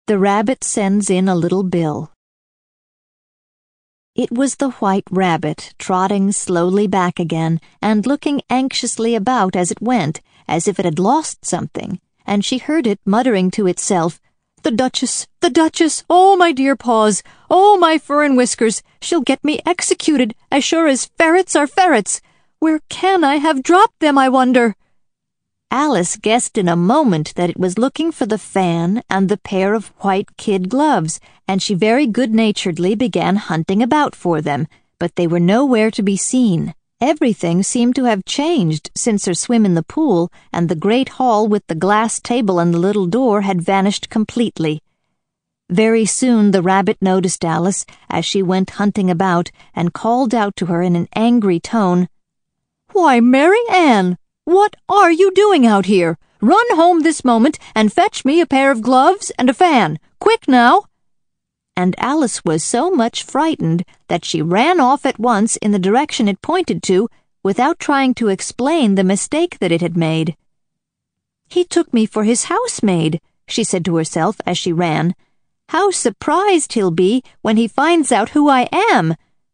The Rabbit Sends in a Little Bill. It was the White Rabbit, trotting slowly back again, and looking anxiously about as it went, as if it had lost something, and she heard it muttering to itself, "The Duchess! The Duchess! Oh, my dear paws! Oh, my fur and whiskers! She'll get me executed, as sure as ferrets are ferrets! Where can I have dropped them, I wonder?" Alice guessed in a moment that it was looking for the fan and the pair of white kid gloves, and she very good-naturedly began hunting about for them, but they were nowhere to be seen. Everything seemed to have changed since her swim in the pool, and the great hall with the glass table and the little door had vanished completely. Very soon the rabbit noticed Alice as she went hunting about, and called out to her in an angry tone, "Why, Mary Ann! What are you doing out here? Run home this moment and fetch me a pair of gloves and a fan. Quick now!" And Alice was so much frightened that she ran off at once in the direction it pointed to, without trying to explain the mistake that it had made. "He took me for his housemaid," she said to herself as she ran. "How surprised he'll be when he finds out who I am!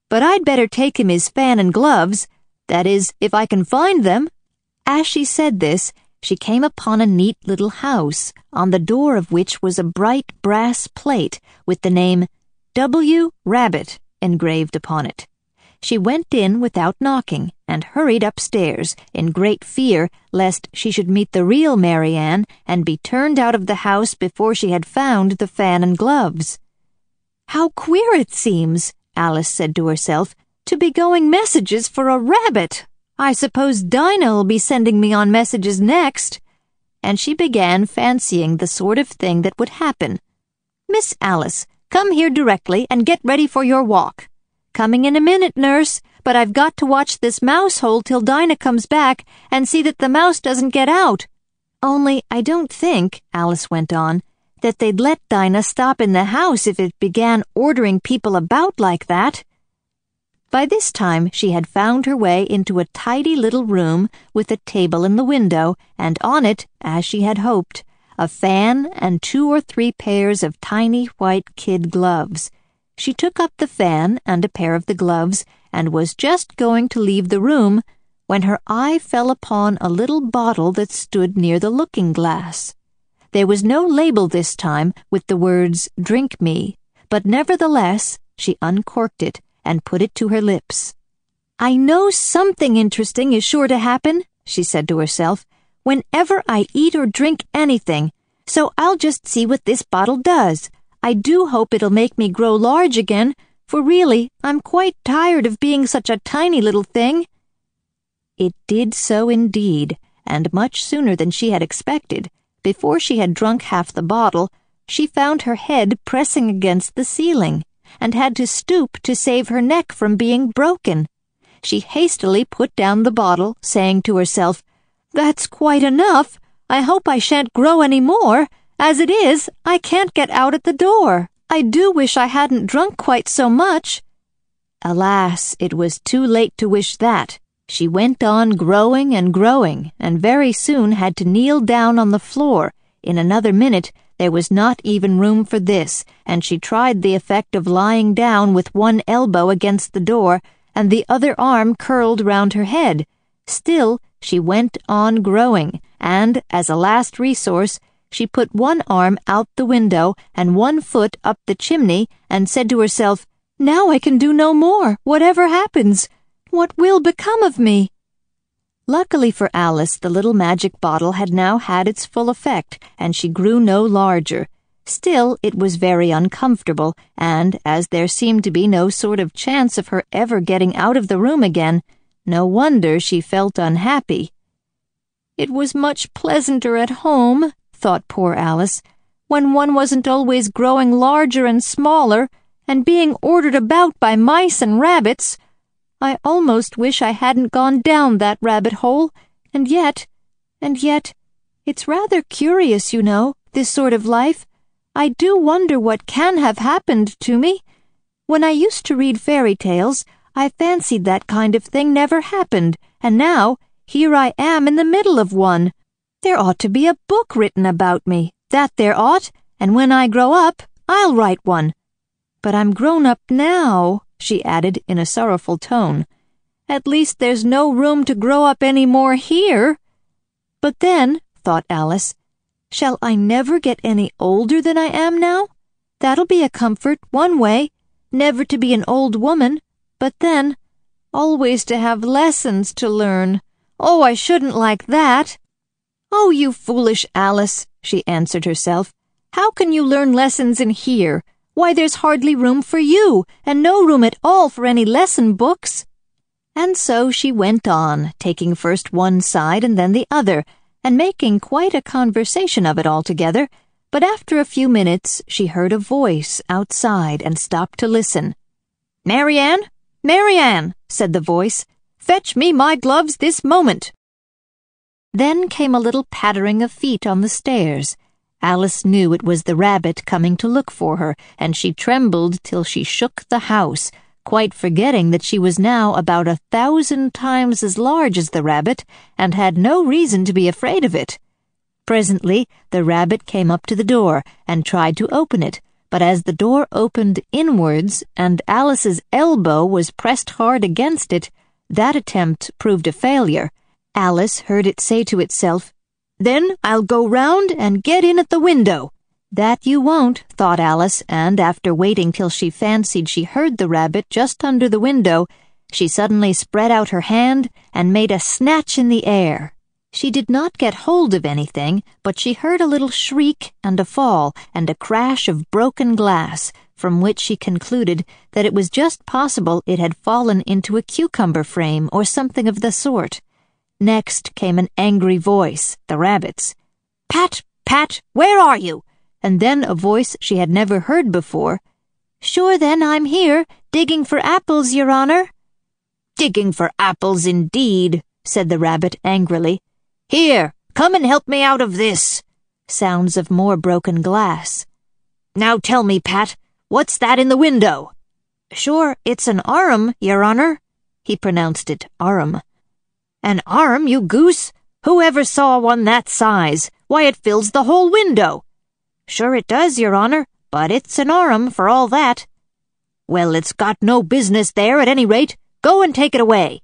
But I'd better take him his fan and gloves. That is, if I can find them." As she said this, she came upon a neat little house, on the door of which was a bright brass plate with the name W. Rabbit engraved upon it. She went in without knocking, and hurried upstairs, in great fear lest she should meet the real Mary Ann and be turned out of the house before she had found the fan and gloves. "How queer it seems," Alice said to herself, "to be going messages for a rabbit. I suppose Dinah'll be sending me on messages next." And she began fancying the sort of thing that would happen. "Miss Alice, come here directly and get ready for your walk." "Coming in a minute, nurse, but I've got to watch this mouse hole till Dinah comes back and see that the mouse doesn't get out." "Only I don't think," Alice went on, "that they'd let Dinah stop in the house if it began ordering people about like that." By this time she had found her way into a tidy little room with a table in the window, and on it, as she had hoped, a fan and 2 or 3 pairs of tiny white kid gloves. She took up the fan and a pair of the gloves, and was just going to leave the room when her eye fell upon a little bottle that stood near the looking-glass. There was no label this time with the words, "Drink me," but nevertheless she uncorked it and put it to her lips. "I know something interesting is sure to happen," she said to herself, "whenever I eat or drink anything, so I'll just see what this bottle does. I do hope it'll make me grow large again, for really I'm quite tired of being such a tiny little thing." It did so indeed, and much sooner than she had expected. Before she had drunk half the bottle, she found her head pressing against the ceiling, and had to stoop to save her neck from being broken. She hastily put down the bottle, saying to herself, "That's quite enough. I hope I shan't grow any more. As it is, I can't get out at the door. I do wish I hadn't drunk quite so much." Alas, it was too late to wish that. She went on growing and growing, and very soon had to kneel down on the floor. In another minute, there was not even room for this, and she tried the effect of lying down with one elbow against the door and the other arm curled round her head. Still, she went on growing, and, as a last resource, she put one arm out the window and one foot up the chimney and said to herself, "Now I can do no more, whatever happens. What will become of me?" Luckily for Alice, the little magic bottle had now had its full effect, and she grew no larger. Still, it was very uncomfortable, and, as there seemed to be no sort of chance of her ever getting out of the room again, no wonder she felt unhappy. "It was much pleasanter at home," thought poor Alice, "when one wasn't always growing larger and smaller, and being ordered about by mice and rabbits. I almost wish I hadn't gone down that rabbit hole, and yet, it's rather curious, you know, this sort of life. I do wonder what can have happened to me. When I used to read fairy tales, I fancied that kind of thing never happened, and now here I am in the middle of one. There ought to be a book written about me, that there ought, and when I grow up, I'll write one. But I'm grown up now," she added in a sorrowful tone. "At least there's no room to grow up any more here." "But then," thought Alice, "shall I never get any older than I am now? That'll be a comfort, one way, never to be an old woman, but then, always to have lessons to learn. Oh, I shouldn't like that." "Oh, you foolish Alice," she answered herself. "How can you learn lessons in here? Why, there's hardly room for you, and no room at all for any lesson books." And so she went on, taking first one side and then the other, and making quite a conversation of it altogether. But after a few minutes she heard a voice outside and stopped to listen. "Marianne, Marianne," said the voice, "fetch me my gloves this moment." Then came a little pattering of feet on the stairs. Alice knew it was the rabbit coming to look for her, and she trembled till she shook the house, quite forgetting that she was now about 1,000 times as large as the rabbit, and had no reason to be afraid of it. Presently the rabbit came up to the door and tried to open it, but as the door opened inwards and Alice's elbow was pressed hard against it, that attempt proved a failure. Alice heard it say to itself, "Then I'll go round and get in at the window." "That you won't," thought Alice, and after waiting till she fancied she heard the rabbit just under the window, she suddenly spread out her hand and made a snatch in the air. She did not get hold of anything, but she heard a little shriek and a fall and a crash of broken glass, from which she concluded that it was just possible it had fallen into a cucumber frame or something of the sort. Next came an angry voice, the rabbit's. "Pat, Pat, where are you?" And then a voice she had never heard before. "Sure then, I'm here, digging for apples, Your Honor." "Digging for apples, indeed," said the rabbit angrily. "Here, come and help me out of this." Sounds of more broken glass. "Now tell me, Pat, what's that in the window?" "Sure, it's an arm, Your Honor." He pronounced it arum. "An arm, you goose? Who ever saw one that size? Why, it fills the whole window." "Sure it does, Your Honor, but it's an arm for all that." "Well, it's got no business there at any rate. Go and take it away."